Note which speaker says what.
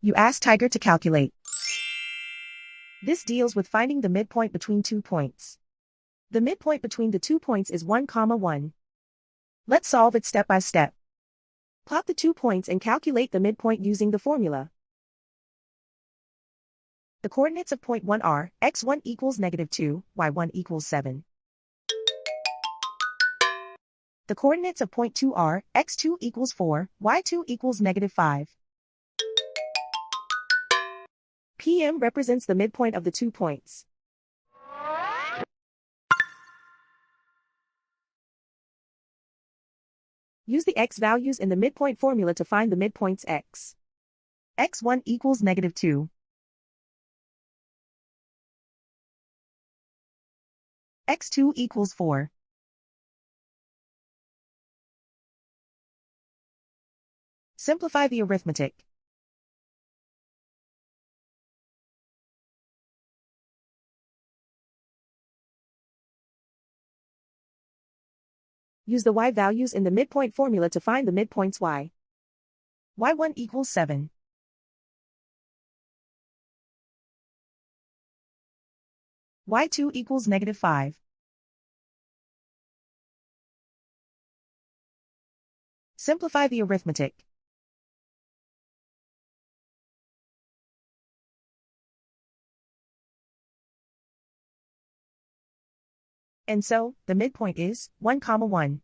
Speaker 1: You ask Tiger to calculate. This deals with finding the midpoint between 2 points. The midpoint between the 2 points is 1, 1. Let's solve it step by step. Plot the 2 points and calculate the midpoint using the formula. The coordinates of point 1 are x1 equals -2, y1 equals 7. The coordinates of point 2 are x2 equals 4, y2 equals -5. PM represents the midpoint of the 2 points. Use the x values in the midpoint formula to find the midpoints x. x1 equals -2. x2 equals 4. Simplify the arithmetic. Use the y values in the midpoint formula to find the midpoints y. y1 equals 7. y2 equals -5. Simplify the arithmetic. And so, the midpoint is 1, 1.